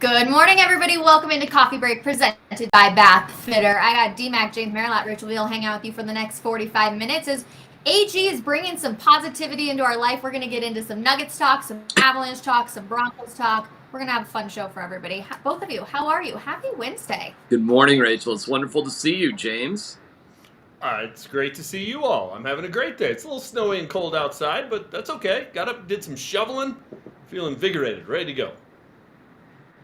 Good morning, everybody. Welcome into Coffee Break presented by Bath Fitter. I got DMAC, James Merrilat, Rachel Veal hang out with you for the next 45 minutes as AG is bringing some positivity into our life. We're going to get into some Nuggets talk, some Avalanche talk, some Broncos talk. We're going to have a fun show for everybody. Both of you, how are you? Happy Wednesday. Good morning, Rachel. It's wonderful to see you, James. It's great to see you all. I'm having a great day. It's a little snowy and cold outside, but that's okay. Got up, did some shoveling, feel invigorated, ready to go.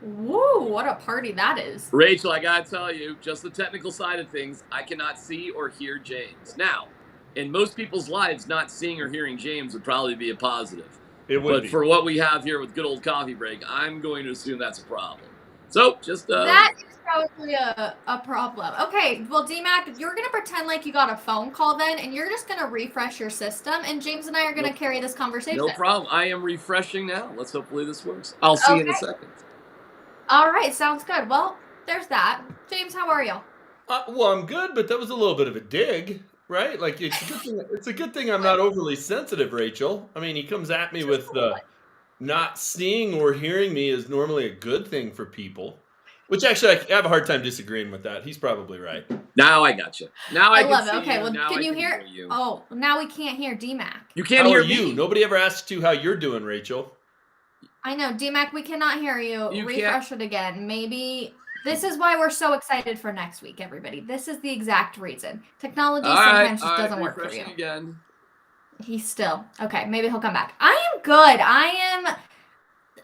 Woo, what a party that is. Rachel, I got to tell you, just the technical side of things, I cannot see or hear James. Now, in most people's lives, not seeing or hearing James would probably be a positive. It would But be. for what we have here with good old Coffee Break, I'm going to assume that's a problem. So, just That is probably a problem. Okay, well, DMAC, you're going to pretend like you got a phone call then, and you're just going to refresh your system, and James and I are going to carry this conversation. No problem. I am refreshing now. Let's hopefully this works. I'll see you in a second. All right, sounds good. Well, there's that. James, how are you? Well, I'm good, but that was a little bit of a dig, right? Like it's a good thing I'm not overly sensitive, Rachel. I mean, he comes at me with the not seeing or hearing me is normally a good thing for people. Which actually, I have a hard time disagreeing with that. He's probably right. Now I got you. Now I love can it. see Okay, you. well, Now can I you can hear? you. Oh, now we can't hear DMAC. You can't How hear are you? me. Nobody ever asked you how you're doing, Rachel. I know, DMAC, we cannot hear you. You Refresh it again. Maybe this is why we're so excited for next week, everybody. This is the exact reason. Technology sometimes just doesn't work for you. Again. He's still okay. Maybe he'll come back. I am good. I am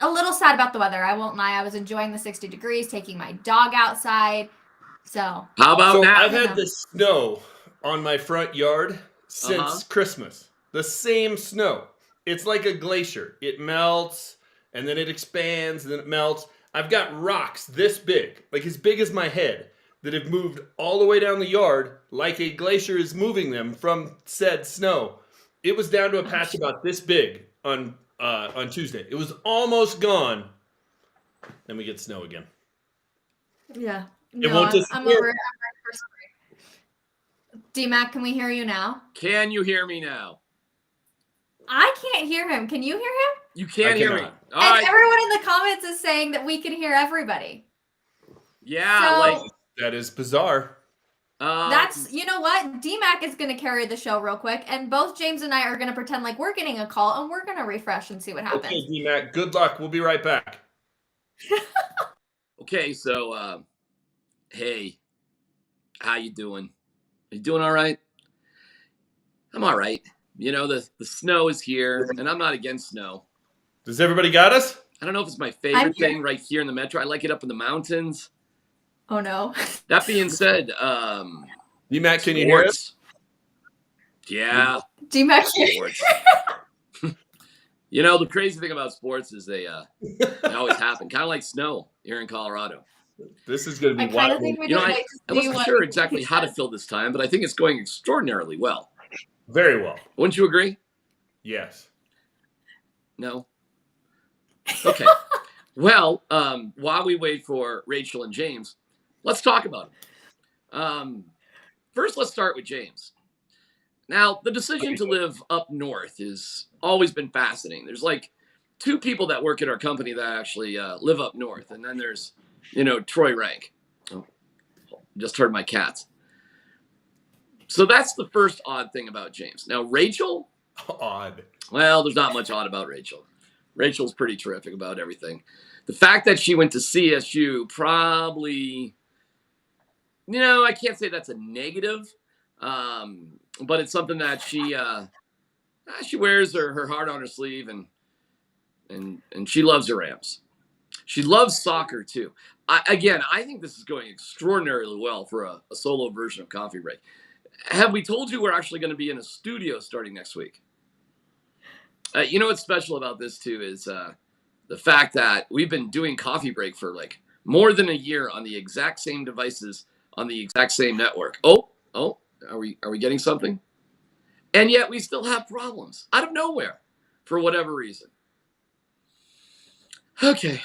a little sad about the weather. I won't lie. I was enjoying the 60 degrees, taking my dog outside. So How about now? I've had the snow on my front yard since Christmas. The same snow. It's like a glacier. It melts and then it expands and then it melts. I've got rocks this big, like as big as my head, that have moved all the way down the yard like a glacier is moving them from said snow. It was down to a patch about this big on Tuesday. It was almost gone. Then we get snow again. yeah. It won't disappear. I'm over it. DMAC, can we hear you now? Can you hear me now? I can't hear him. Can you hear him? You can't hear me. All and right. everyone in the comments is saying that we can hear everybody. Yeah, so, that is bizarre. That's, you know what? DMAC is going to carry the show real quick, and both James and I are going to pretend like we're getting a call, and we're going to refresh and see what happens. Okay, DMAC, good luck. We'll be right back. Okay, so, hey, how you doing? You doing all right? I'm all right. You know, the snow is here, and I'm not against snow. Does everybody got us? I don't know if it's my favorite thing right here in the metro. I like it up in the mountains. Oh, no. That being said, DMAC, can you hear us? Yeah. DMAC, sports. You know, the crazy thing about sports is they always happen. Kind of like snow here in Colorado. This is going to be wild. I wasn't sure exactly how to fill this time, but I think it's going extraordinarily well. Very well. Wouldn't you agree? Yes. No? Okay. Well, while we wait for Rachel and James, let's talk about them. First, let's start with James. Now, the decision to live up north has always been fascinating. There's like two people that work at our company that actually live up north, and then there's, Troy Rank. Oh, just heard my cats. So that's the first odd thing about James. Now, Rachel? Odd. Well, there's not much odd about Rachel. Rachel's pretty terrific about everything. The fact that she went to CSU probably, I can't say that's a negative, but it's something that she wears her heart on her sleeve, and she loves her Rams. She loves soccer, too. I think this is going extraordinarily well for a solo version of Coffee Break. Have we told you we're actually going to be in a studio starting next week? You know what's special about this, too, is the fact that we've been doing Coffee Break for like more than a year on the exact same devices on the exact same network. Oh, are we getting something? And yet we still have problems out of nowhere for whatever reason. Okay.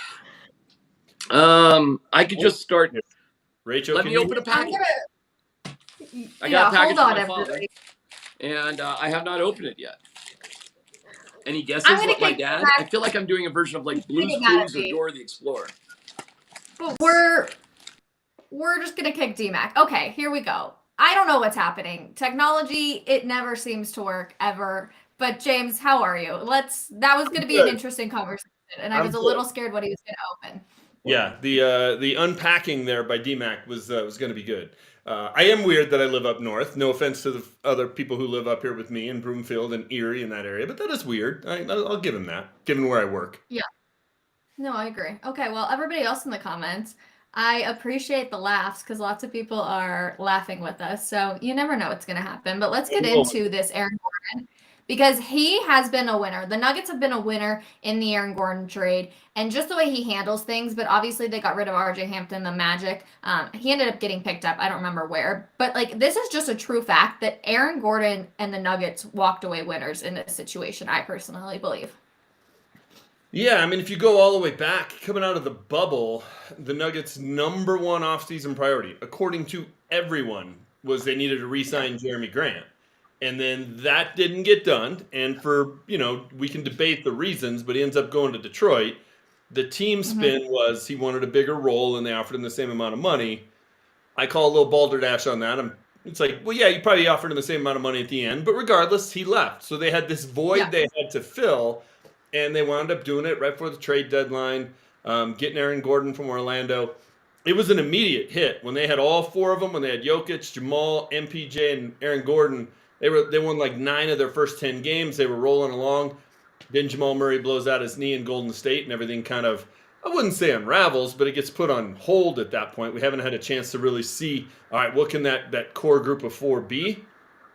I could just start. Rachel, let me open a package. I got a package from my father, and I have not opened it yet. Any guesses what my dad? I feel like I'm doing a version of like Blue's Clues or Dora the Explorer. But we're just gonna kick DMAC. Okay, here we go. I don't know what's happening. Technology, it never seems to work ever. But James, how are you? That was gonna be an interesting conversation, and I was a little scared what he was gonna open. Yeah, the unpacking there by DMAC was going to be good. I am weird that I live up north. No offense to the other people who live up here with me in Broomfield and Erie in that area, but that is weird. I'll give him that, given where I work. Yeah. No, I agree. Okay, well, everybody else in the comments, I appreciate the laughs because lots of people are laughing with us. So you never know what's going to happen. But let's get into this Aaron Gordon because he has been a winner. The Nuggets have been a winner in the Aaron Gordon trade and just the way he handles things. But obviously they got rid of RJ Hampton, the Magic. He ended up getting picked up. I don't remember where. But like this is just a true fact that Aaron Gordon and the Nuggets walked away winners in this situation, I personally believe. Yeah, I mean, if you go all the way back, coming out of the bubble, the Nuggets' number one offseason priority, according to everyone, was they needed to re-sign Jeremy Grant. And then that didn't get done. And for, we can debate the reasons, but he ends up going to Detroit. The team spin was he wanted a bigger role and they offered him the same amount of money. I call a little balderdash on that. It's like, well, yeah, you probably offered him the same amount of money at the end. But regardless, he left. So they had this void they had to fill. And they wound up doing it right before the trade deadline, getting Aaron Gordon from Orlando. It was an immediate hit. When they had all four of them, when they had Jokic, Jamal, MPJ, and Aaron Gordon, they won like 9 of their first 10 games. They were rolling along. Then Jamal Murray blows out his knee in Golden State, and everything kind of, I wouldn't say unravels, but it gets put on hold at that point. We haven't had a chance to really see, all right, what can that core group of 4 be?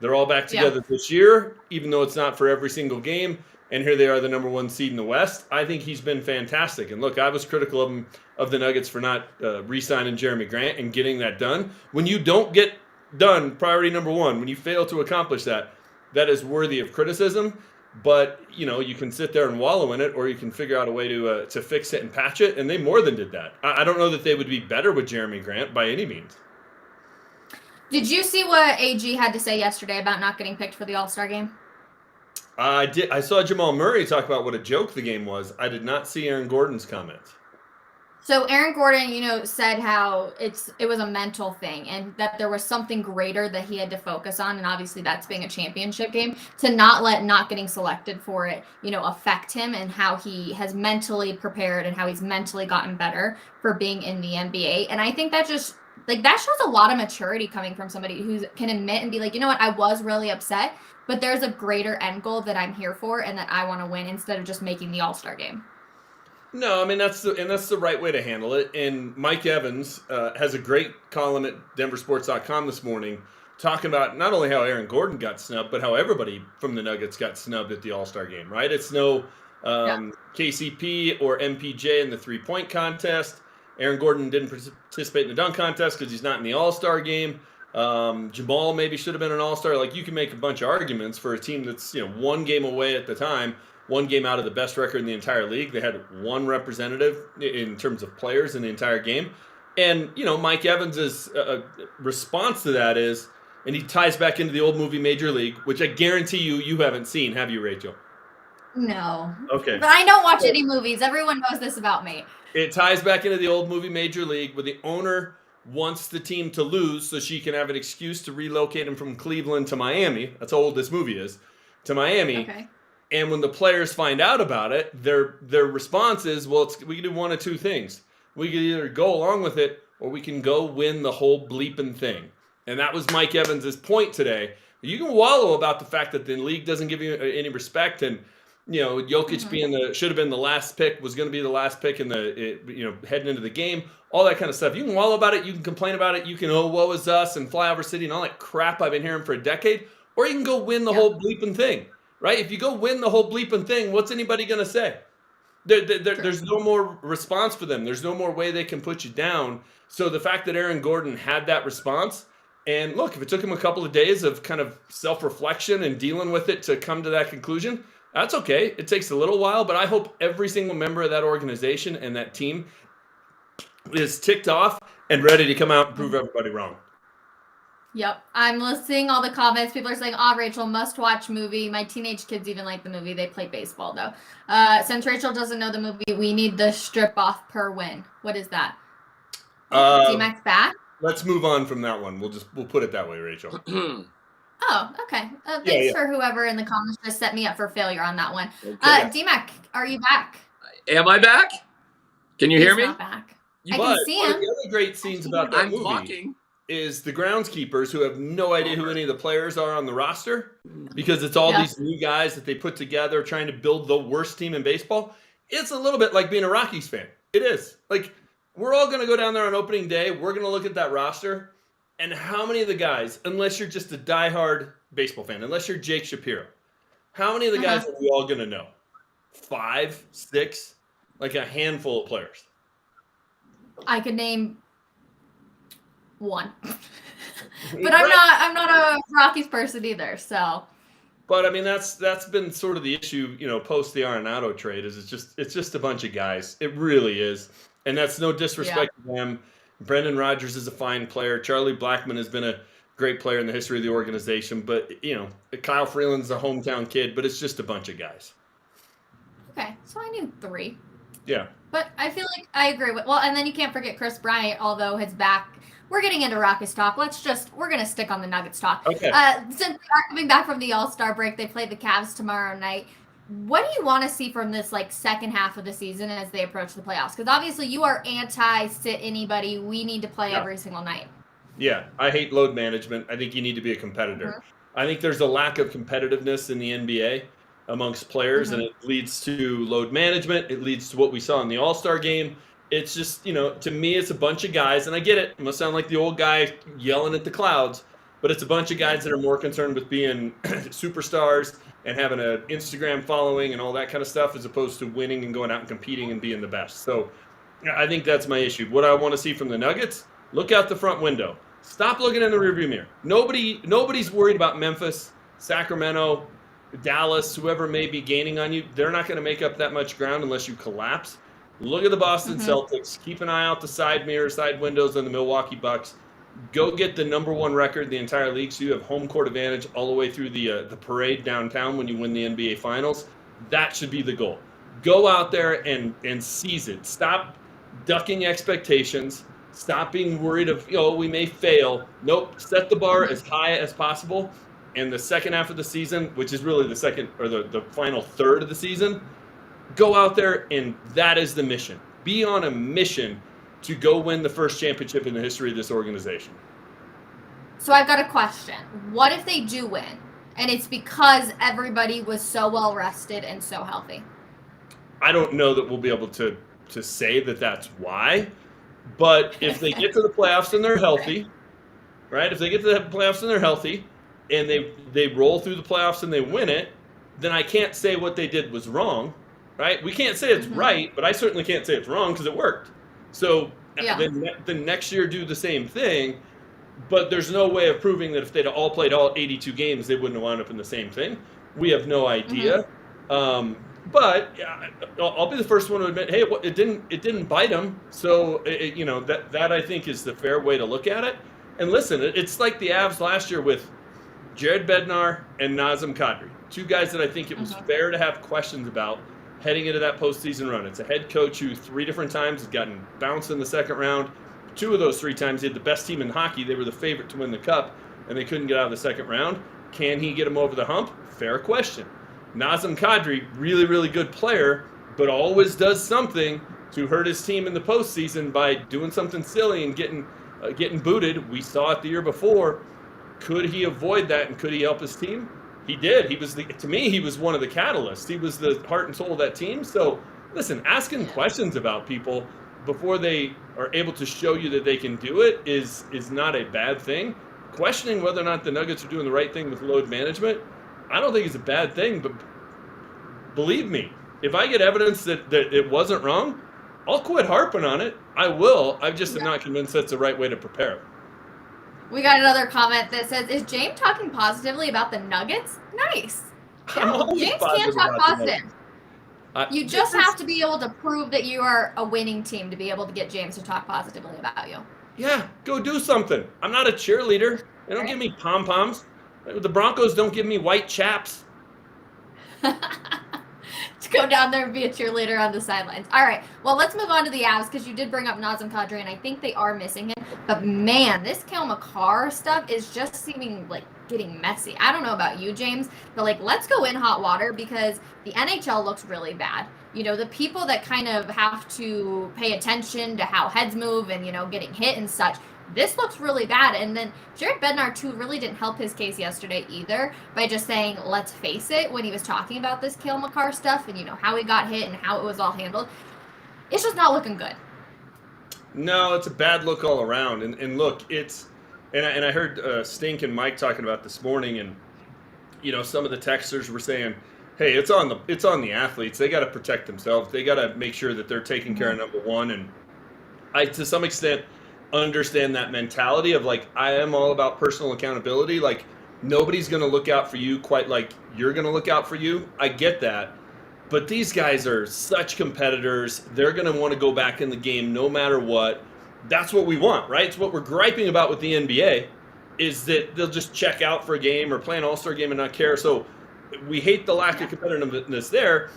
They're all back together this year, even though it's not for every single game. And here they are, the number 1 seed in the West. I think he's been fantastic. And look, I was critical of the Nuggets for not re-signing Jeremy Grant and getting that done. When you don't get done, priority number 1, when you fail to accomplish that, that is worthy of criticism. But, you can sit there and wallow in it, or you can figure out a way to fix it and patch it. And they more than did that. I don't know that they would be better with Jeremy Grant by any means. Did you see what AG had to say yesterday about not getting picked for the All-Star game? I did. I saw Jamal Murray talk about what a joke the game was. I did not see Aaron Gordon's comments. So Aaron Gordon, said how it was a mental thing and that there was something greater that he had to focus on. And obviously that's being a championship game, to not let not getting selected for it, affect him, and how he has mentally prepared and how he's mentally gotten better for being in the NBA. And I think that just that shows a lot of maturity coming from somebody who can admit and be like, you know what, I was really upset, but there's a greater end goal that I'm here for and that I want to win instead of just making the All-Star game. No, I mean, that's the right way to handle it. And Mike Evans has a great column at denversports.com this morning talking about not only how Aaron Gordon got snubbed, but how everybody from the Nuggets got snubbed at the All-Star game, right? It's no KCP or MPJ in the three-point contest. Aaron Gordon didn't participate in the dunk contest because he's not in the All-Star game. Jamal maybe should have been an All-Star. Like, you can make a bunch of arguments for a team that's 1 game away at the time, 1 game out of the best record in the entire league. They had 1 representative in terms of players in the entire game. And, Mike Evans' response to that is, and he ties back into the old movie Major League, which I guarantee you haven't seen, have you, Rachel? No. Okay. But I don't watch any movies. Everyone knows this about me. It ties back into the old movie Major League, where the owner wants the team to lose so she can have an excuse to relocate him from Cleveland to Miami. That's how old this movie is. To Miami. Okay. And when the players find out about it, their response is, well, we can do one of 2 things. We can either go along with it, or we can go win the whole bleeping thing. And that was Mike Evans' point today. You can wallow about the fact that the league doesn't give you any respect, and Jokic should have been the last pick, was going to be the last pick in heading into the game, all that kind of stuff. You can wallow about it, you can complain about it, you can, woe is us, and flyover city and all that crap I've been hearing for a decade, or you can go win the whole bleeping thing, right? If you go win the whole bleeping thing, what's anybody going to say? There's no more response for them. There's no more way they can put you down. So the fact that Aaron Gordon had that response, and look, if it took him a couple of days of kind of self-reflection and dealing with it to come to that conclusion, that's okay. It takes a little while, but I hope every single member of that organization and that team is ticked off and ready to come out and prove everybody wrong. Yep. I'm seeing all the comments. People are saying, Rachel, must-watch movie. My teenage kids even like the movie. They play baseball, though. Since Rachel doesn't know the movie, we need the strip-off per win. What is that? D-Mac's back? Let's move on from that one. We'll put it that way, Rachel. Oh, okay. Thanks for whoever in the comments just set me up for failure on that one. Okay. D-Mac, are you back? Am I back? Can you hear me? He's not back. I But can see one him. of the other great scenes about that movie is the groundskeepers who have no idea who any of the players are on the roster because it's all these new guys that they put together trying to build the worst team in baseball. It's a little bit like being a Rockies fan. It is. Like, we're all going to go down there on opening day. We're going to look at that roster. And how many of the guys, unless you're just a diehard baseball fan, unless you're Jake Shapiro, how many of the guys are we all going to know? 5, 6, like a handful of players. I could name one, but I'm not a Rockies person either. So, but I mean that's been sort of the issue, post the Arenado trade. Is it's just a bunch of guys. It really is, and that's no disrespect to them. Brendan Rodgers is a fine player. Charlie Blackmon has been a great player in the history of the organization. But Kyle Freeland's a hometown kid. But it's just a bunch of guys. Okay, so I knew 3. Yeah. But I feel like I agree with, and then you can't forget Chris Bryant, although his back. We're getting into Rockets talk. We're going to stick on the Nuggets talk. Okay. Since we are coming back from the All-Star break, they play the Cavs tomorrow night. What do you want to see from this second half of the season as they approach the playoffs? Because obviously you are anti-sit anybody. We need to play every single night. Yeah, I hate load management. I think you need to be a competitor. Mm-hmm. I think there's a lack of competitiveness in the NBA amongst players, and it leads to load management. It leads to what we saw in the All-Star game. It's just, to me, it's a bunch of guys, and I get it. I'm going to sound like the old guy yelling at the clouds, but it's a bunch of guys that are more concerned with being superstars and having an Instagram following and all that kind of stuff as opposed to winning and going out and competing and being the best. So I think that's my issue. What I want to see from the Nuggets, look out the front window. Stop looking in the rearview mirror. Nobody's worried about Memphis, Sacramento, Dallas, whoever may be gaining on you. They're not going to make up that much ground unless you collapse. Look at the Boston Celtics. Keep an eye out the side mirror, side windows on the Milwaukee Bucks. Go get the number 1 record in the entire league so you have home court advantage all the way through the parade downtown when you win the NBA Finals. That should be the goal. Go out there and seize it. Stop ducking expectations. Stop being worried of, we may fail. Nope. Set the bar as high as possible. And the second half of the season, which is really the second or the final third of the season, go out there and that is the mission. Be on a mission to go win the first championship in the history of this organization. So I've got a question. What if they do win and it's because everybody was so well rested and so healthy? I don't know that we'll be able to say that that's why. But if they get to the playoffs and they're healthy, right? If they get to the playoffs and they're healthy and they roll through the playoffs and they win it, then I can't say what they did was wrong, right? We can't say it's right, but I certainly can't say it's wrong because it worked. So then next year do the same thing, but there's no way of proving that if they'd all played all 82 games, they wouldn't have wound up in the same thing. We have no idea. But I'll be the first one to admit, hey, it didn't bite them. So that I think is the fair way to look at it. And listen, it's like the Avs last year with Jared Bednar and Nazem Kadri, 2 guys that I think it was fair to have questions about heading into that postseason run. It's a head coach who 3 different times has gotten bounced in the second round. 2 of those 3 times he had the best team in hockey. They were the favorite to win the cup, and they couldn't get out of the second round. Can he get them over the hump? Fair question. Nazem Kadri, really, really good player, but always does something to hurt his team in the postseason by doing something silly and getting booted. We saw it the year before. Could he avoid that, and could he help his team? He did. To me, he was one of the catalysts. He was the heart and soul of that team. So, listen, asking questions about people before they are able to show you that they can do it is not a bad thing. Questioning whether or not the Nuggets are doing the right thing with load management, I don't think it's a bad thing. But believe me, if I get evidence that it wasn't wrong, I'll quit harping on it. I will. I'm just not convinced that's the right way to prepare. We got another comment that says, is James talking positively about the Nuggets? Nice. James can talk positive. You just have to be able to prove that you are a winning team to be able to get James to talk positively about you. Yeah, go do something. I'm not a cheerleader. They don't give me pom-poms. The Broncos don't give me white chaps. to go down there and be a cheerleader on the sidelines. All right. Well, let's move on to the Avs because you did bring up Nazem Kadri, and I think they are missing him. But man, this Cale Makar stuff is just seeming like getting messy. I don't know about you, James, but like let's go in hot water because the NHL looks really bad. You know, the people that kind of have to pay attention to how heads move and, you know, getting hit and such, this looks really bad. And then Jared Bednar, too, really didn't help his case yesterday either by just saying, let's face it, when he was talking about this Cale Makar stuff and, you know, how he got hit and how it was all handled. It's just not looking good. No, it's a bad look all around. And look, it's – and I heard Stink and Mike talking about this morning, and, you know, some of the texters were saying, hey, it's on the athletes. They got to protect themselves. They got to make sure that they're taking care of number one. And I, to some extent, understand that mentality of like, I am all about personal accountability. Like, nobody's going to look out for you quite like you're going to look out for you. I get that. But these guys are such competitors. They're going to want to go back in the game no matter what. That's what we want, right? It's what we're griping about with the NBA is that they'll just check out for a game or play an all-star game and not care. So we hate the lack of competitiveness there.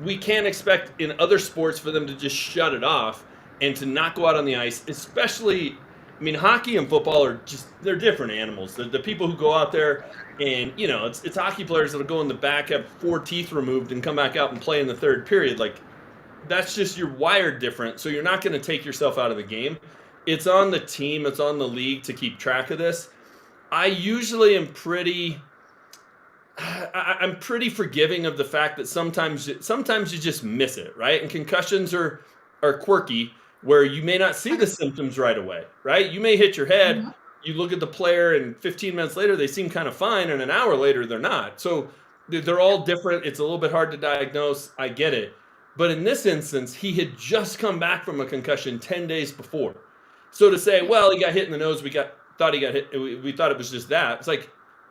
We can't expect in other sports for them to just shut it off and to not go out on the ice, especially, I mean, hockey and football are just, they're different animals. The people who go out there and, you know, it's hockey players that will go in the back, have 4 teeth removed and come back out and play in the third period. Like, that's just, you're wired different, so you're not going to take yourself out of the game. It's on the team, it's on the league to keep track of this. I usually am I'm pretty forgiving of the fact that sometimes you just miss it, right? And concussions are quirky where you may not see the symptoms right away, right? You may hit your head, you look at the player, and 15 minutes later they seem kind of fine, and an hour later they're not. So they're all different. It's a little bit hard to diagnose. I get it. But in this instance, he had just come back from a concussion 10 days before. So to say, well, he got hit in the nose, we thought it was just that. It's like,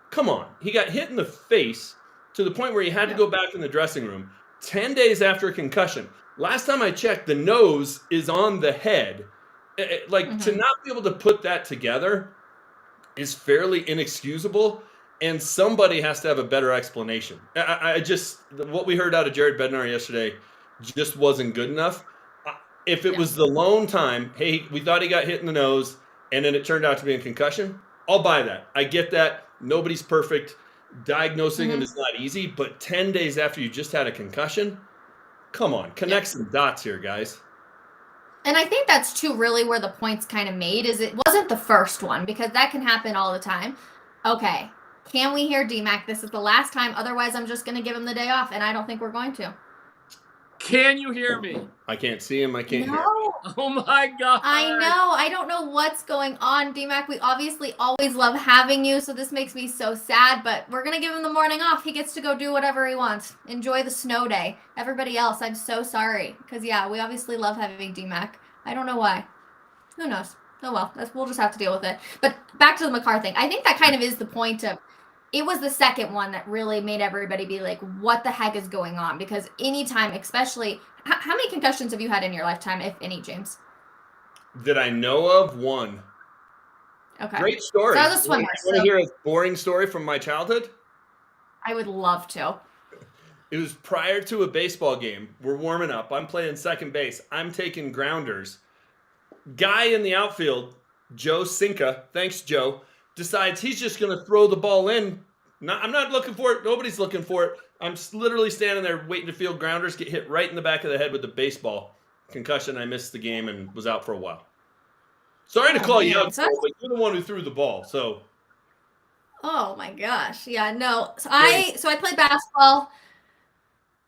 come on. He got hit in the face to the point where he had to go back in the dressing room 10 days after a concussion. Last time I checked, the nose is on the head. To not be able to put that together is fairly inexcusable, and somebody has to have a better explanation. I just, what we heard out of Jared Bednar yesterday just wasn't good enough. If it was the lone time, hey, we thought he got hit in the nose, and then it turned out to be a concussion, I'll buy that. I get that. Nobody's perfect. Diagnosing him is not easy, but 10 days after you just had a concussion, come on, connect some dots here, guys. And I think that's too really where the point's kind of made is it wasn't the first one because that can happen all the time. Okay, can we hear DMAC? This is the last time. Otherwise, I'm just going to give him the day off, and I don't think we're going to. Can you hear me? I can't see him. I can't hear him. Oh my God. I know. I don't know what's going on, DMAC. We obviously always love having you, so this makes me so sad, but we're going to give him the morning off. He gets to go do whatever he wants. Enjoy the snow day. Everybody else, I'm so sorry. Because, yeah, we obviously love having DMAC. I don't know why. Who knows? Oh, well. We'll just have to deal with it. But back to the Makar thing. I think that kind of is the point of it was the second one that really made everybody be like, what the heck is going on? Because anytime, especially, how many concussions have you had in your lifetime, if any, James? That I know of, one. Okay. Great story. So I was a swimmer. You want to hear a boring story from my childhood? I would love to. It was prior to a baseball game. We're warming up. I'm playing second base. I'm taking grounders. Guy in the outfield, Joe Sinka, thanks, Joe, decides he's just going to throw the ball in. I'm not looking for it. Nobody's looking for it. I'm literally standing there waiting to field grounders, get hit right in the back of the head with the baseball. Concussion, I missed the game and was out for a while. Sorry to call you out, but you're the one who threw the ball, so. Oh, my gosh. Yeah, no. So I played basketball.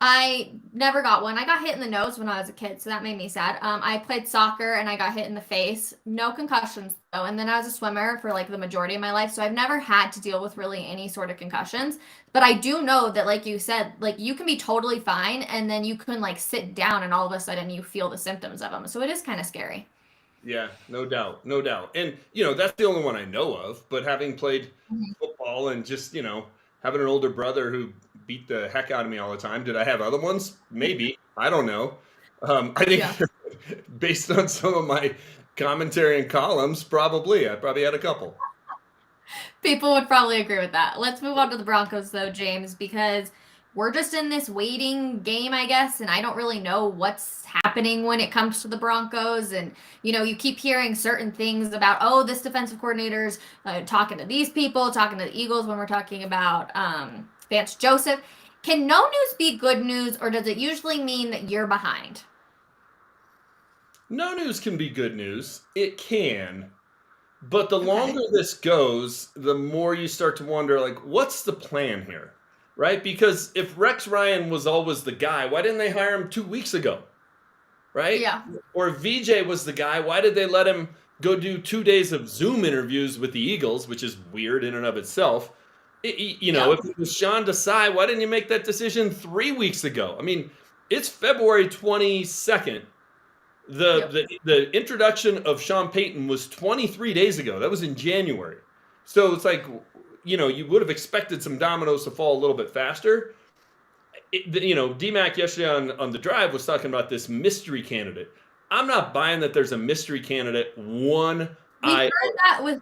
I never got one. I got hit in the nose when I was a kid, so that made me sad. I played soccer, and I got hit in the face. No concussions, though. And then I was a swimmer for, like, the majority of my life, so I've never had to deal with really any sort of concussions. But I do know that, like you said, like, you can be totally fine, and then you can, like, sit down, and all of a sudden you feel the symptoms of them. So it is kind of scary. Yeah, no doubt. No doubt. And, you know, that's the only one I know of. But having played football and just, you know, having an older brother who beat the heck out of me all the time. Did I have other ones? Maybe. I don't know. I think based on some of my commentary and columns, probably. I probably had a couple. People would probably agree with that. Let's move on to the Broncos, though, James, because we're just in this waiting game, I guess, and I don't really know what's happening when it comes to the Broncos. And, you keep hearing certain things about, oh, this defensive coordinator's talking to these people, talking to the Eagles when we're talking about Vance Joseph. Can no news be good news, or does it usually mean that you're behind? No news can be good news. It can. But the longer this goes, the more you start to wonder, like, what's the plan here? Right? Because if Rex Ryan was always the guy, why didn't they hire him 2 weeks ago? Right? Yeah. Or if VJ was the guy, why did they let him go do 2 days of Zoom interviews with the Eagles, which is weird in and of itself? If it was Sean Desai, why didn't you make that decision 3 weeks ago? I mean, it's February 22nd. The introduction of Sean Payton was 23 days ago. That was in January. So it's like, you would have expected some dominoes to fall a little bit faster. DMAC yesterday on the drive was talking about this mystery candidate. I'm not buying that there's a mystery candidate. We heard that with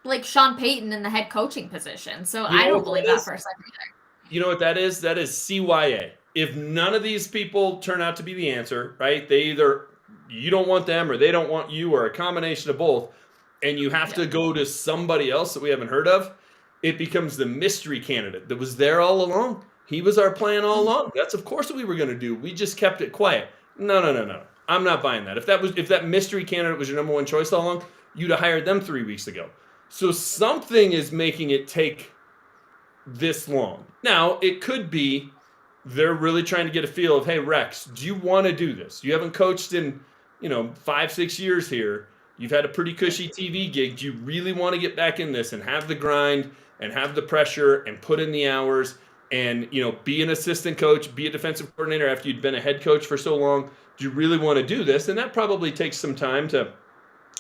like Sean Payton in the head coaching position. So I don't believe that for a second either. You know what that is? That is CYA. If none of these people turn out to be the answer, right? They either you don't want them or they don't want you or a combination of both, and you have to go to somebody else that we haven't heard of, it becomes the mystery candidate that was there all along. He was our plan all along. That's of course what we were going to do. We just kept it quiet. No. I'm not buying that. If that mystery candidate was your number one choice all along, you'd have hired them 3 weeks ago. So something is making it take this long. Now, it could be they're really trying to get a feel of, hey, Rex, do you want to do this? You haven't coached in, 5-6 years here. You've had a pretty cushy TV gig. Do you really want to get back in this and have the grind and have the pressure and put in the hours and, be an assistant coach, be a defensive coordinator after you'd been a head coach for so long? Do you really want to do this? And that probably takes some time to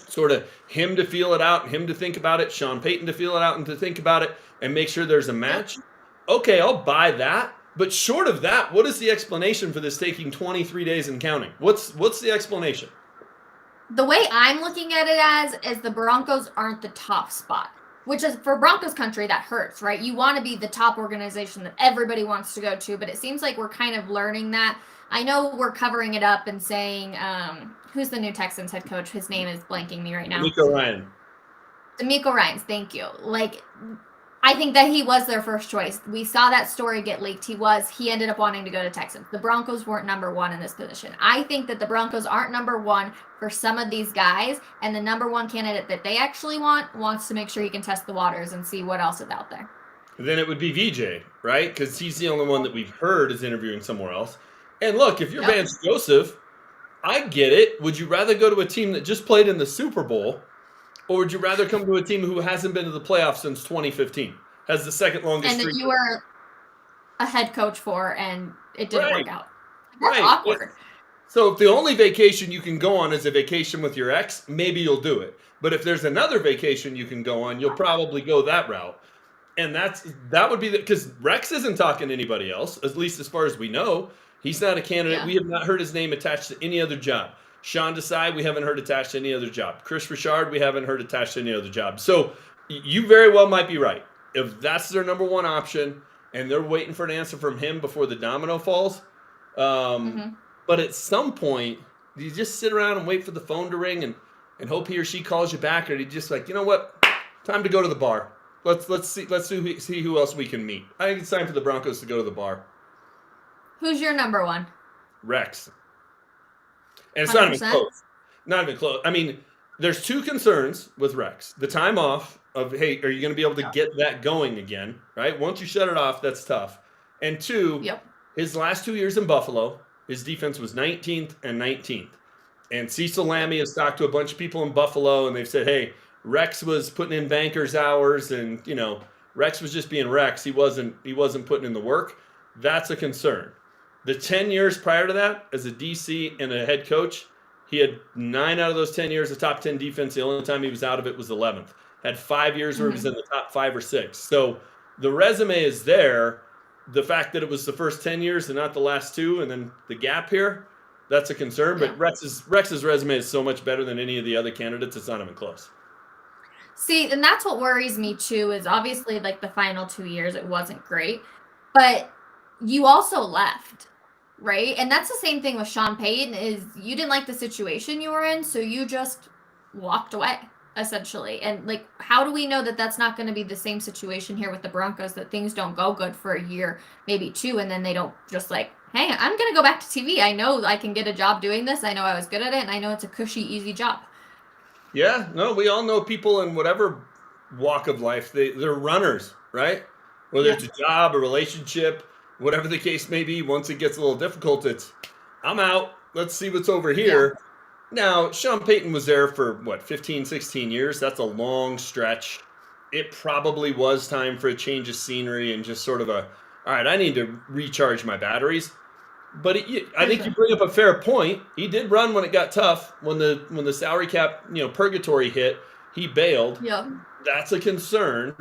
sort of him to feel it out, him to think about it, Sean Payton to feel it out and to think about it and make sure there's a match. Okay, I'll buy that. But short of that, what is the explanation for this taking 23 days and counting? What's the explanation? The way I'm looking at it is the Broncos aren't the top spot, which is for Broncos country, that hurts, right? You want to be the top organization that everybody wants to go to, but it seems like we're kind of learning that. I know we're covering it up and saying, who's the new Texans head coach? His name is blanking me right now. DeMeco Ryans, thank you. I think that he was their first choice. We saw that story get leaked. He ended up wanting to go to Texans. The Broncos weren't number one in this position. I think that the Broncos aren't number one for some of these guys, and the number one candidate that they actually wants to make sure he can test the waters and see what else is out there. Then it would be VJ, right? Because he's the only one that we've heard is interviewing somewhere else. And look, if you're Vance Joseph, I get it. Would you rather go to a team that just played in the Super Bowl, or would you rather come to a team who hasn't been to the playoffs since 2015, has the second longest streak? And that you were a head coach for, and it didn't work out. That's awkward. So if the only vacation you can go on is a vacation with your ex, maybe you'll do it. But if there's another vacation you can go on, you'll probably go that route. And that would be because Rex isn't talking to anybody else, at least as far as we know. He's not a candidate. Yeah. We have not heard his name attached to any other job. Sean Desai, we haven't heard attached to any other job. Chris Richard, we haven't heard attached to any other job. So you very well might be right. If that's their number one option and they're waiting for an answer from him before the domino falls. But at some point, you just sit around and wait for the phone to ring and hope he or she calls you back, or you just like, you know what? Time to go to the bar. Let's see who else we can meet. I think it's time for the Broncos to go to the bar. Who's your number one? Rex. And it's 100%? Not even close. Not even close. I mean, there's two concerns with Rex. The time off of, hey, are you going to be able to get that going again, right? Once you shut it off, that's tough. And two, his last 2 years in Buffalo, his defense was 19th and 19th. And Cecil Lammey has talked to a bunch of people in Buffalo, and they've said, hey, Rex was putting in banker's hours, and, Rex was just being Rex. He wasn't putting in the work. That's a concern. The 10 years prior to that, as a DC and a head coach, he had 9 out of those 10 years of top 10 defense. The only time he was out of it was 11th. Had 5 years where he was in the top 5 or 6. So the resume is there. The fact that it was the first 10 years and not the last 2, and then the gap here, that's a concern. But Rex's resume is so much better than any of the other candidates, it's not even close. See, and that's what worries me too, is obviously like the final 2 years, it wasn't great. But you also left, right? And that's the same thing with Sean Payton is you didn't like the situation you were in, so you just walked away, essentially. And, like, how do we know that that's not going to be the same situation here with the Broncos, that things don't go good for a year, maybe two, and then they don't just like, hey, I'm going to go back to TV. I know I can get a job doing this. I know I was good at it, and I know it's a cushy, easy job. Yeah, no, we all know people in whatever walk of life, they're runners, right? Whether it's a job, a relationship, whatever the case may be, once it gets a little difficult, it's, I'm out. Let's see what's over here. Now, Sean Payton was there for, 15, 16 years? That's a long stretch. It probably was time for a change of scenery and just sort of all right, I need to recharge my batteries. But I think you bring up a fair point. He did run when it got tough. When the salary cap, purgatory hit, he bailed. Yep. That's a concern.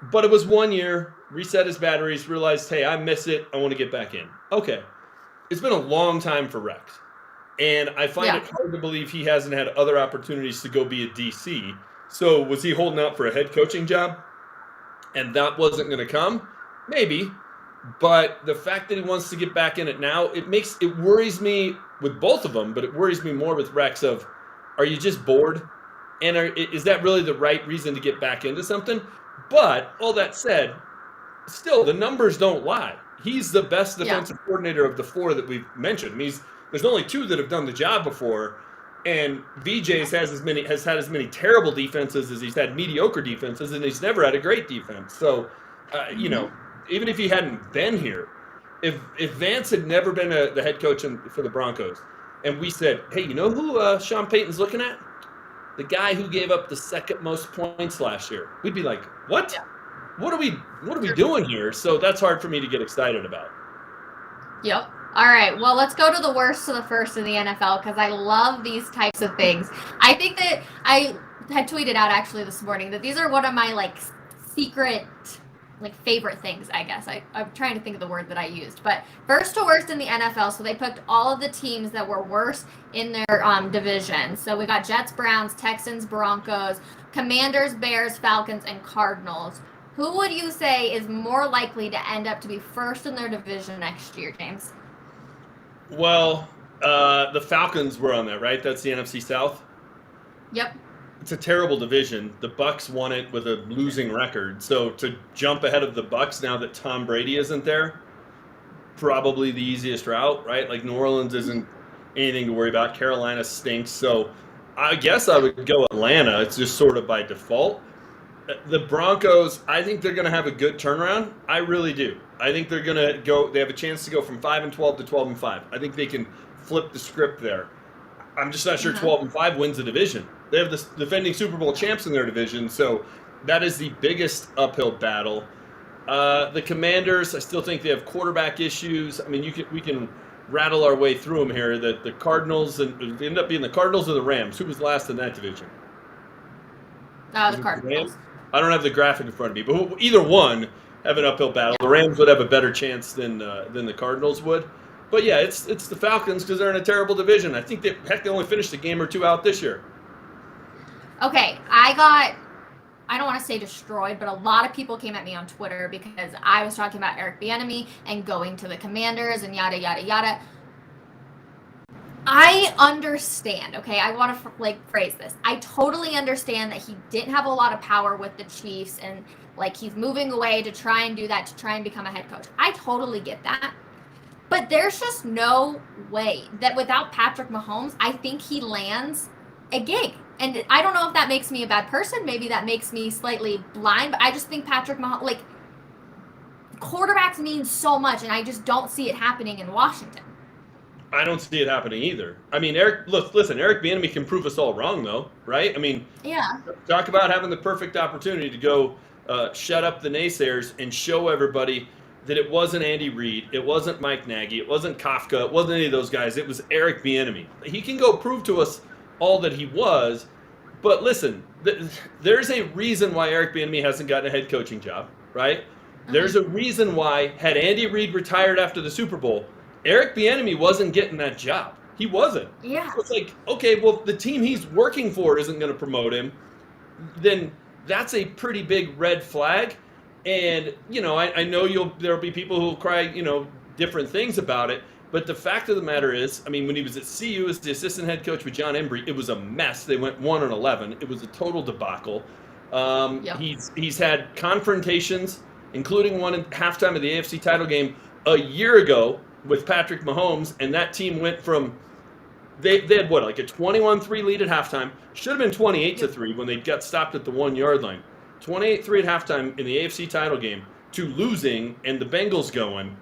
But it was 1 year, reset his batteries, realized, hey, I miss it. I want to get back in. Okay. It's been a long time for Rex. And I find it hard to believe he hasn't had other opportunities to go be a DC. So was he holding out for a head coaching job? And that wasn't going to come? Maybe. But the fact that he wants to get back in it now, it worries me with both of them, but it worries me more with Rex of, are you just bored? And is that really the right reason to get back into something? But all that said, still, the numbers don't lie. He's the best defensive coordinator of the four that we've mentioned. I mean, there's only two that have done the job before, and VJ has had as many terrible defenses as he's had mediocre defenses, and he's never had a great defense. So, even if he hadn't been here, if Vance had never been the head coach for the Broncos, and we said, hey, you know who Sean Payton's looking at? The guy who gave up the second most points last year. We'd be like, what? Yeah. What are we doing here? So that's hard for me to get excited about. Yep. All right. Well, let's go to the worst to the first in the NFL because I love these types of things. I think that I had tweeted out actually this morning that these are one of my secret favorite things, I guess. I'm trying to think of the word that I used. But first to worst in the NFL, so they picked all of the teams that were worst in their division. So we got Jets, Browns, Texans, Broncos, Commanders, Bears, Falcons, and Cardinals. Who would you say is more likely to end up to be first in their division next year, James? Well, the Falcons were on that, right? That's the NFC South? Yep. It's a terrible division. The Bucs won it with a losing record. So to jump ahead of the Bucs now that Tom Brady isn't there, probably the easiest route, right? Like New Orleans isn't anything to worry about. Carolina stinks. So I guess I would go Atlanta. It's just sort of by default. The Broncos, I think they're going to have a good turnaround. I really do. I think they're going to go. They have a chance to go from 5-12 to 12-5. I think they can flip the script there. I'm just not sure 12-5 wins the division. They have the defending Super Bowl champs in their division, so that is the biggest uphill battle. The Commanders, I still think they have quarterback issues. I mean, we can rattle our way through them here. The Cardinals, and it ended up being the Cardinals or the Rams. Who was last in that division? The Cardinals. I don't have the graphic in front of me, but either one have an uphill battle. The Rams would have a better chance than the Cardinals would. But yeah, it's the Falcons because they're in a terrible division. I think they only finished a game or two out this year. Okay, I don't want to say destroyed, but a lot of people came at me on Twitter because I was talking about Eric Bieniemy and going to the Commanders and yada, yada, yada. I understand, okay? I want to phrase this. I totally understand that he didn't have a lot of power with the Chiefs and he's moving away to try and do that, to try and become a head coach. I totally get that. But there's just no way that without Patrick Mahomes, I think he lands a gig. And I don't know if that makes me a bad person. Maybe that makes me slightly blind. But I just think Patrick Mahomes, quarterbacks mean so much. And I just don't see it happening in Washington. I don't see it happening either. I mean, Eric Bieniemy can prove us all wrong, though, right? I mean, talk about having the perfect opportunity to go shut up the naysayers and show everybody that it wasn't Andy Reid, it wasn't Mike Nagy, it wasn't Kafka, it wasn't any of those guys. It was Eric Bieniemy. He can go prove to us all that he was. But listen, there's a reason why Eric Bieniemy hasn't gotten a head coaching job, right? Mm-hmm. There's a reason why, had Andy Reid retired after the Super Bowl, Eric Bieniemy wasn't getting that job. He wasn't. Yeah. So it's okay, well, if the team he's working for isn't going to promote him, then that's a pretty big red flag. And, I know there'll be people who will cry, different things about it. But the fact of the matter is, I mean, when he was at CU as the assistant head coach with John Embry, it was a mess. They went 1-11. It was a total debacle. Yep. He's had confrontations, including one in halftime of the AFC title game a year ago with Patrick Mahomes, and that team went from they had what, like a 21-3 lead at halftime. Should have been 28-3 when they got stopped at the 1 yard line. 28-3 at halftime in the AFC title game to losing and the Bengals going.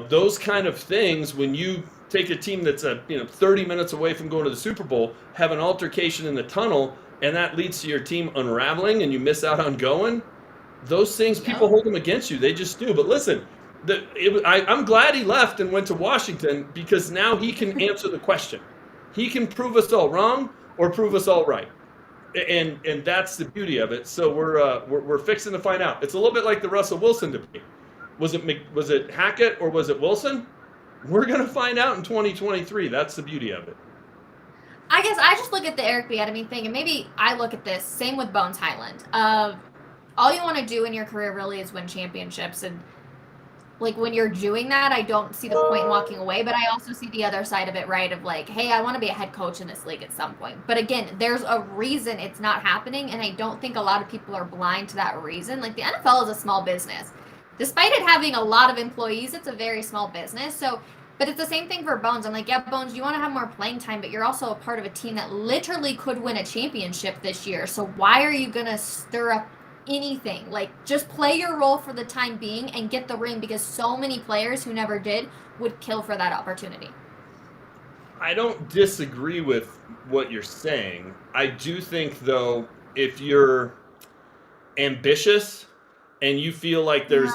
Those kind of things, when you take a team that's 30 minutes away from going to the Super Bowl, have an altercation in the tunnel, and that leads to your team unraveling and you miss out on going, those things, people hold them against you. They just do. But listen, I'm glad he left and went to Washington, because now he can answer the question. He can prove us all wrong or prove us all right. And that's the beauty of it. So we're fixing to find out. It's a little bit like the Russell Wilson debate. Was it Hackett or was it Wilson? We're going to find out in 2023. That's the beauty of it. I guess I just look at the Eric Bieniemy thing, and maybe I look at this same with Bones Highland. All you want to do in your career really is win championships, and like when you're doing that, I don't see the point in walking away, but I also see the other side of it, right? Of like, hey, I want to be a head coach in this league at some point. But again, there's a reason it's not happening, and I don't think a lot of people are blind to that reason. Like the NFL is a small business. Despite it having a lot of employees, it's a very small business. So, but it's the same thing for Bones. I'm like, yeah, Bones, you want to have more playing time, but you're also a part of a team that literally could win a championship this year. So why are you going to stir up anything? Like, just play your role for the time being and get the ring, because so many players who never did would kill for that opportunity. I don't disagree with what you're saying. I do think, though, if you're ambitious and you feel like there's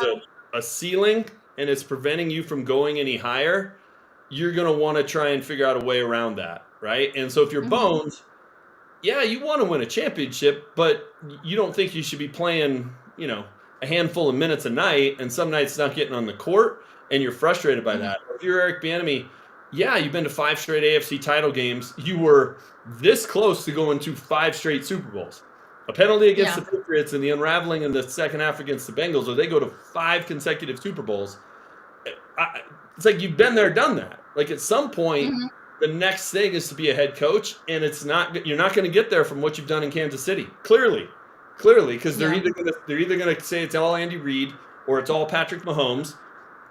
a ceiling and it's preventing you from going any higher, you're going to want to try and figure out a way around that, right? And so if you're Bones, yeah, you want to win a championship, but you don't think you should be playing, a handful of minutes a night, and some nights not getting on the court, and you're frustrated by that. Or if you're Eric Bieniemy, yeah, you've been to 5 straight AFC title games. You were this close to going to 5 straight Super Bowls. A penalty against the Patriots and the unraveling in the second half against the Bengals, or they go to 5 consecutive Super Bowls. It's like you've been there, done that. Like at some point, the next thing is to be a head coach, and you're not going to get there from what you've done in Kansas City. Clearly, because they're either going to say it's all Andy Reid or it's all Patrick Mahomes.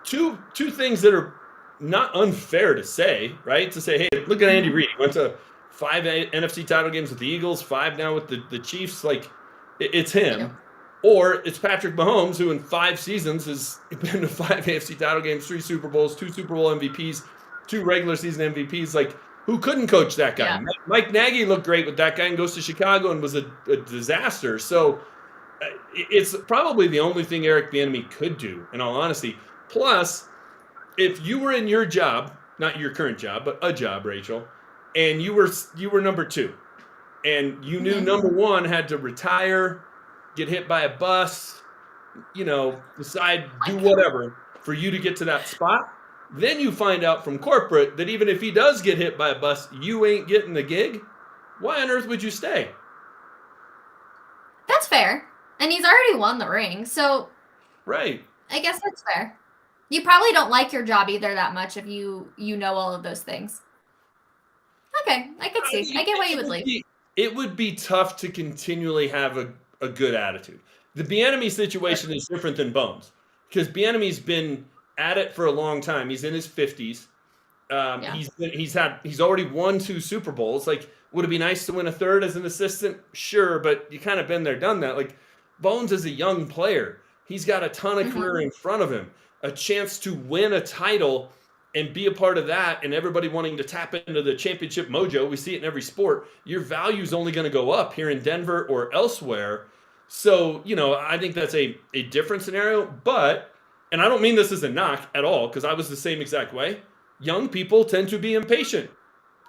Two things that are not unfair to say, right? To say, hey, look at Andy Reid. He went to 5 NFC title games with the Eagles, 5 now with the Chiefs. Like, it's him. Or it's Patrick Mahomes, who in 5 seasons has been to 5 AFC title games, 3 Super Bowls, 2 Super Bowl MVPs, 2 regular season MVPs. Like, who couldn't coach that guy? Yeah. Mike Nagy looked great with that guy and goes to Chicago and was a disaster. So it's probably the only thing Eric Bieniemy could do, in all honesty. Plus, if you were in your job, not your current job, but a job, Rachel, and you were number 2, and you knew number 1 had to retire, get hit by a bus, decide, do whatever for you to get to that spot, then you find out from corporate that even if he does get hit by a bus, you ain't getting the gig. Why on earth would you stay? That's fair. And he's already won the ring, so right. I guess that's fair. You probably don't like your job either that much if you know all of those things. Okay, I could see. I get why you would leave. It would be tough to continually have a good attitude. The Bieniemy situation is different than Bones, because Bieniemy's been at it for a long time. He's in his 50s. He's already won 2 Super Bowls. Like, would it be nice to win a 3rd as an assistant? Sure, but you kind of been there, done that. Like, Bones is a young player. He's got a ton of career in front of him. A chance to win a title and be a part of that, and everybody wanting to tap into the championship mojo. We see it in every sport. Your value is only going to go up here in Denver or elsewhere. So, I think that's a different scenario. But, and I don't mean this as a knock at all, because I was the same exact way. Young people tend to be impatient,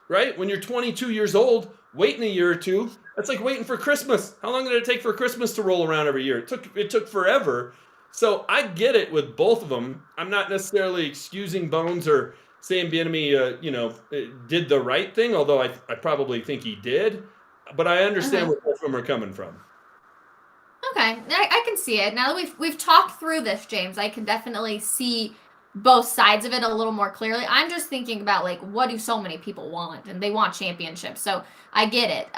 right? When you're 22 years old, waiting a year or 2, that's like waiting for Christmas. How long did it take for Christmas to roll around every year? It took forever. So I get it with both of them. I'm not necessarily excusing Bones or saying Bieniemy, did the right thing, although I probably think he did. But I understand where both of them are coming from. Okay, I can see it. Now that we've talked through this, James, I can definitely see both sides of it a little more clearly. I'm just thinking about like, what do so many people want? And they want championships. So I get it.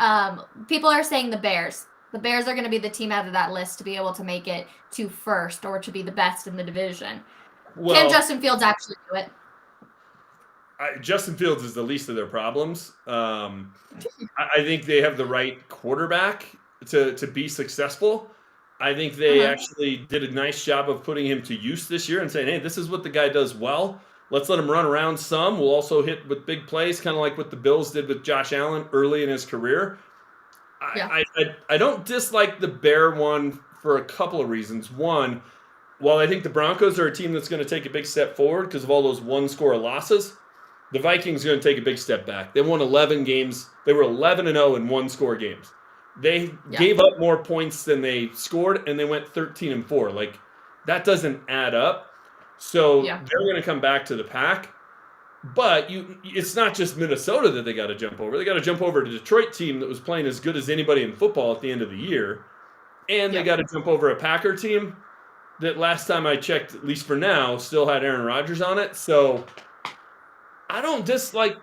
People are saying the Bears. The Bears are going to be the team out of that list to be able to make it to first or to be the best in the division. Well, can Justin Fields actually do it? Justin Fields is the least of their problems. I think they have the right quarterback to be successful. I think they actually did a nice job of putting him to use this year and saying, hey, this is what the guy does well. Let's let him run around some. We'll also hit with big plays, kind of like what the Bills did with Josh Allen early in his career. I don't dislike the Bear one for a couple of reasons. One, while I think the Broncos are a team that's going to take a big step forward because of all those one-score losses, the Vikings are going to take a big step back. They won 11 games. They were 11-0 in one-score games. They gave up more points than they scored, and they went 13-4. Like, that doesn't add up. So they're going to come back to the pack. But it's not just Minnesota that they got to jump over. They got to jump over a Detroit team that was playing as good as anybody in football at the end of the year. And they got to jump over a Packer team that last time I checked, at least for now, still had Aaron Rodgers on it. So I don't dislike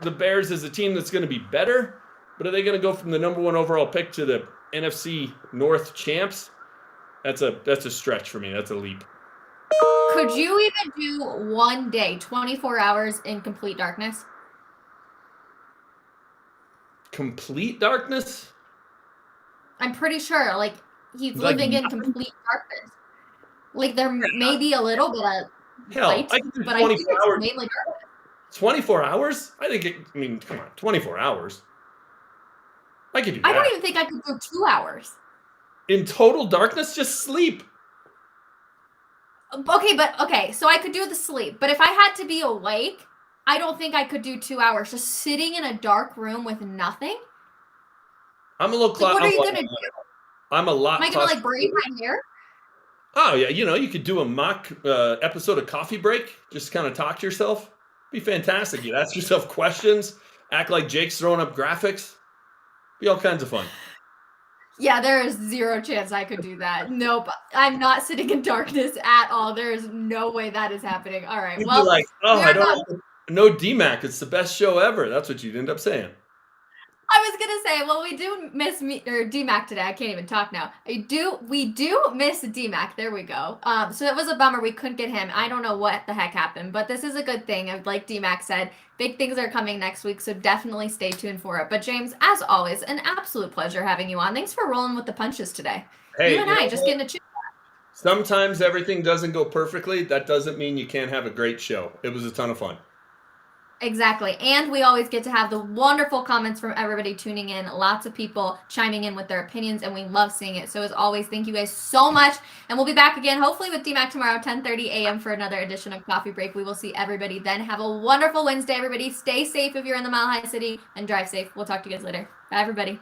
the Bears as a team that's going to be better. But are they going to go from the number 1 overall pick to the NFC North champs? That's a stretch for me. That's a leap. Could you even do one day, 24 hours in complete darkness? Complete darkness? I'm pretty sure. Like, he's living in complete darkness. Like, there may be a little bit of light, but I think it's mainly darkness. 24 hours? Come on, 24 hours. I could do that. I don't even think I could go 2 hours. In total darkness? Just sleep. Okay, so I could do the sleep. But if I had to be awake, I don't think I could do 2 hours. Just sitting in a dark room with nothing? I'm a little like, what are you going to do? I'm a lot. Am I going to, like, braid my hair? Oh, yeah. You could do a mock episode of Coffee Break. Just kind of talk to yourself. Be fantastic. You'd ask yourself questions. Act like Jake's throwing up graphics. Be all kinds of fun. Yeah, there is zero chance I could do that. Nope. I'm not sitting in darkness at all. There is no way that is happening. All right. You'd be like, I don't know DMAC. It's the best show ever. That's what you'd end up saying. I was going to say, well, we do miss DMAC today. I can't even talk now. We do miss DMAC. There we go. So it was a bummer we couldn't get him. I don't know what the heck happened, but this is a good thing. Like DMAC said, big things are coming next week, so definitely stay tuned for it. But James, as always, an absolute pleasure having you on. Thanks for rolling with the punches today. Hey, you and I just getting a chit. Sometimes everything doesn't go perfectly. That doesn't mean you can't have a great show. It was a ton of fun. Exactly. And we always get to have the wonderful comments from everybody tuning in. Lots of people chiming in with their opinions, and we love seeing it. So as always, thank you guys so much. And we'll be back again, hopefully with DMAC tomorrow, 10:30 a.m. for another edition of Coffee Break. We will see everybody then. Have a wonderful Wednesday, everybody. Stay safe if you're in the Mile High City, and drive safe. We'll talk to you guys later. Bye, everybody.